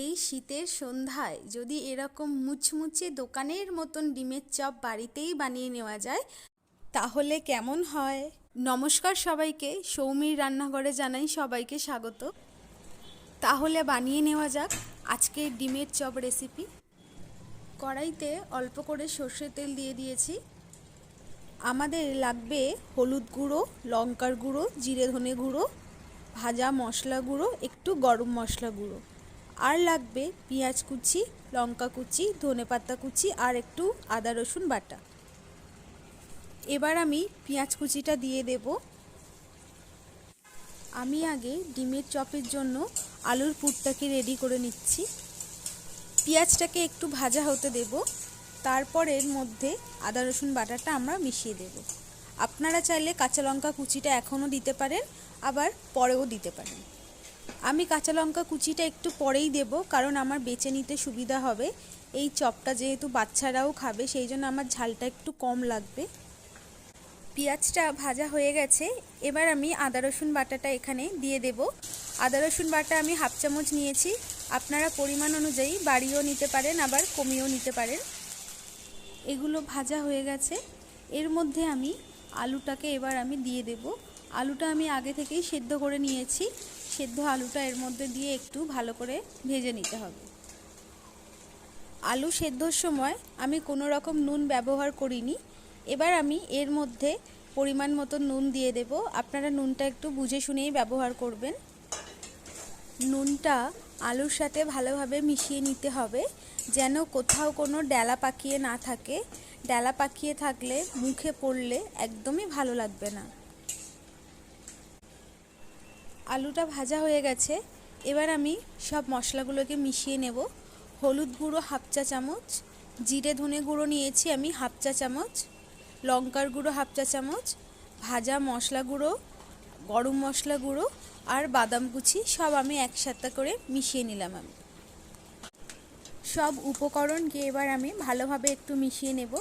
এই শীতের সন্ধ্যায় যদি এরকম মুচমুচে দোকানের মতন ডিমের চপ বাড়িতেই বানিয়ে নেওয়া যায় তাহলে কেমন হয়। নমস্কার সবাইকে, সৌমির রান্নাঘরে জানাই সবাইকে স্বাগত। তাহলে বানিয়ে নেওয়া যাক আজকের ডিমের চপ রেসিপি। কড়াইতে অল্প করে সর্ষের তেল দিয়ে দিয়েছি। আমাদের লাগবে হলুদ গুঁড়ো, লঙ্কার গুঁড়ো, জিরে ধনে গুঁড়ো, ভাজা মশলা গুঁড়ো, একটু গরম মশলা গুঁড়ো, আর লাগবে পেঁয়াজ কুচি, লঙ্কা কুচি, ধনেপাতা কুচি আর একটু আদা রসুন বাটা। এবার আমি পেঁয়াজ কুচিটা দিয়ে দেব। আমি আগে ডিমের চপের জন্য আলুর পুরটাকে রেডি করে নিচ্ছি। পেঁয়াজটাকে একটু ভাজা হতে দেব, তারপর এর মধ্যে আদা রসুন বাটাটা আমরা মিশিয়ে দেব। আপনারা চাইলে কাঁচা লঙ্কা কুচিটা এখনও দিতে পারেন, আবার পরেও দিতে পারেন। আমি কাঁচা লঙ্কা কুচিটা একটু পরেই দেব, কারণ আমার বেছে নিতে সুবিধা হবে। এই চপটা যেহেতু বাচ্চারাও খাবে, সেই জন্য আমার ঝালটা একটু কম লাগবে। পেঁয়াজটা ভাজা হয়ে গেছে, এবার আমি আদা রসুন বাটাটা এখানে দিয়ে দেব। আদা রসুন বাটা আমি হাফ চামচ নিয়েছি, আপনারা পরিমাণ অনুযায়ী বাড়িয়েও নিতে পারেন, আবার কমিয়েও নিতে পারেন। এগুলো ভাজা হয়ে গেছে, এর মধ্যে আমি আলুটাকে এবার আমি দিয়ে দেব। আলুটা আমি আগে থেকেই সেদ্ধ করে নিয়েছি। সেদ্ধ আলুটা এর মধ্যে দিয়ে একটু ভালো করে ভেজে নিতে হবে। আলু সেদ্ধর সময় আমি কোনো রকম নুন ব্যবহার করিনি। এবার আমি এর মধ্যে পরিমাণ মতো নুন দিয়ে দেব। আপনারা নুনটা একটু বুঝে শুনেই ব্যবহার করবেন। নুনটা আলুর সাথে ভালোভাবে মিশিয়ে নিতে হবে, যেন কোথাও কোনো ডেলা পাকিয়ে না থাকে। ডেলা পাকিয়ে থাকলে মুখে পড়লে একদমই ভালো লাগবে না। আলুটা ভাজা হয়ে গেছে, এবার আমি সব মশলাগুলোকে মিশিয়ে নেব। হলুদ গুঁড়ো হাফ চা চামচ, জিরে ধনে গুঁড়ো নিয়েছি আমি হাফ চা চামচ, লঙ্কার গুঁড়ো হাফ চা চামচ, ভাজা মশলা গুঁড়ো, গরম মশলা গুঁড়ো আর বাদাম কুচি সব আমি একসাথে করে মিশিয়ে নিলাম। আমি সব উপকরণকে এবার আমি ভালোভাবে একটু মিশিয়ে নেব।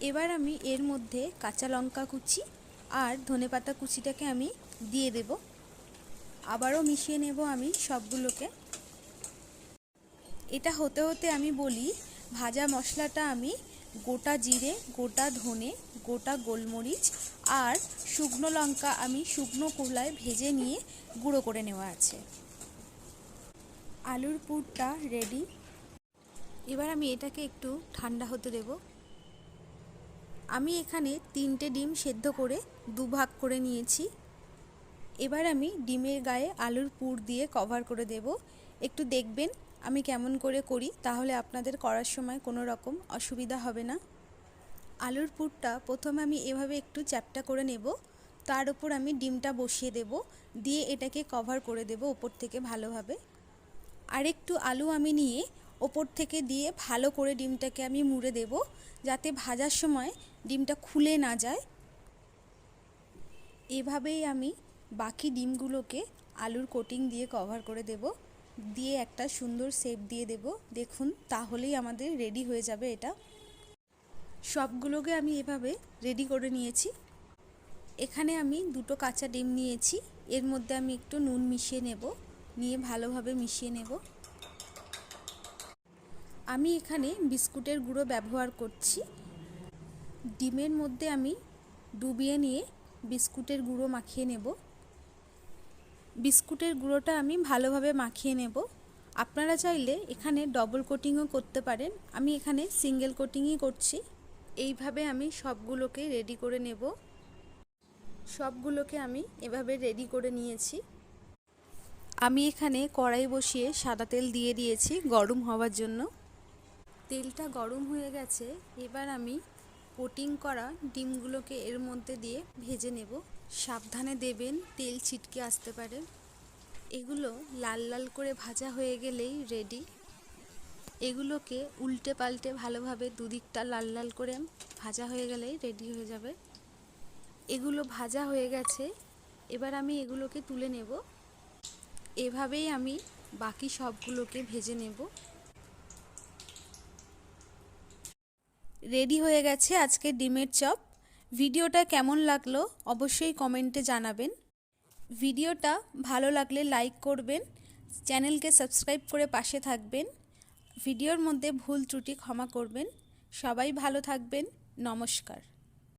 এবার আমি এর মধ্যে কাঁচা লঙ্কা কুচি আর ধনেপাতা কুচিটাকে আমি দিয়ে দেব। আবারও মিশিয়ে নেব আমি সবগুলোকে। এটা হতে হতে আমি বলি, ভাজা মশলাটা আমি গোটা জিরে, গোটা ধনে, গোটা গোলমরিচ আর শুকনো লঙ্কা আমি শুকনো খোলায় ভেজে নিয়ে গুঁড়ো করে নেওয়া আছে। আলুর পুরটা রেডি। এবার আমি এটাকে একটু ঠান্ডা হতে দেব। আমি এখানে 3টে ডিম সেদ্ধ করে দুভাগ করে নিয়েছি। এবার আমি ডিমের গায়ে আলুর পুর দিয়ে কভার করে দেব। একটু দেখবেন আমি কেমন করে করি, তাহলে আপনাদের করার সময় কোনো রকম অসুবিধা হবে না। আলুর পুরটা প্রথমে আমি এভাবে একটু চ্যাপ্টা করে নেব, তার উপর আমি ডিমটা বসিয়ে দেব, দিয়ে এটাকে কভার করে দেব ওপর থেকে ভালোভাবে। আরেকটু আলু আমি নিয়ে ওপর থেকে দিয়ে ভালো করে ডিমটাকে আমি মুড়ে দেব, যাতে ভাজার সময় ডিমটা খুলে না যায়। এভাবেই আমি বাকি ডিমগুলোকে আলুর কোটিং দিয়ে কভার করে দেব, দিয়ে একটা সুন্দর শেপ দিয়ে দেব। দেখুন, তাহলেই আমাদের রেডি হয়ে যাবে এটা। সবগুলোকে আমি এভাবে রেডি করে নিয়েছি। এখানে আমি 2টো কাঁচা ডিম নিয়েছি, এর মধ্যে আমি একটু নুন মিশিয়ে নেব, নিয়ে ভালোভাবে মিশিয়ে নেব। আমি এখানে বিস্কুটের গুঁড়ো ব্যবহার করছি। ডিমের মধ্যে আমি ডুবিয়ে নিয়ে বিস্কুটের গুঁড়ো মাখিয়ে নেব। বিস্কুটের গুঁড়োটা আমি ভালোভাবে মাখিয়ে নেব। আপনারা চাইলে এখানে ডবল কোটিংও করতে পারেন, আমি এখানে সিঙ্গেল কোটিংই করছি। এইভাবে আমি সবগুলোকে রেডি করে নেব। সবগুলোকে আমি এভাবে রেডি করে নিয়েছি। আমি এখানে কড়াই বসিয়ে সাদা তেল দিয়ে দিয়েছি গরম হওয়ার জন্য। তেলটা গরম হয়ে গেছে, এবার আমি কোটিং করা ডিমগুলোকে এর মধ্যে দিয়ে ভেজে নেব। সাবধানে দেবেন, তেল ছিটকে আসতে পারে। এগুলো লাল লাল করে ভাজা হয়ে গেলেই রেডি। এগুলোকে উল্টে পাল্টে ভালোভাবে দুদিকটা লাল লাল করে ভাজা হয়ে গেলেই রেডি হয়ে যাবে। এগুলো ভাজা হয়ে গেছে, এবার আমি এগুলোকে তুলে নেব। এভাবেই আমি বাকি সবগুলোকে ভেজে নেব। রেডি হয়ে গেছে আজকে ডিমের চপ। ভিডিওটা কেমন লাগলো অবশ্যই কমেন্টে জানাবেন। ভিডিওটা ভালো লাগলে লাইক করবেন, চ্যানেলকে সাবস্ক্রাইব করে পাশে থাকবেন। ভিডিওর মধ্যে ভুল ত্রুটি ক্ষমা করবেন। সবাই ভালো থাকবেন। নমস্কার।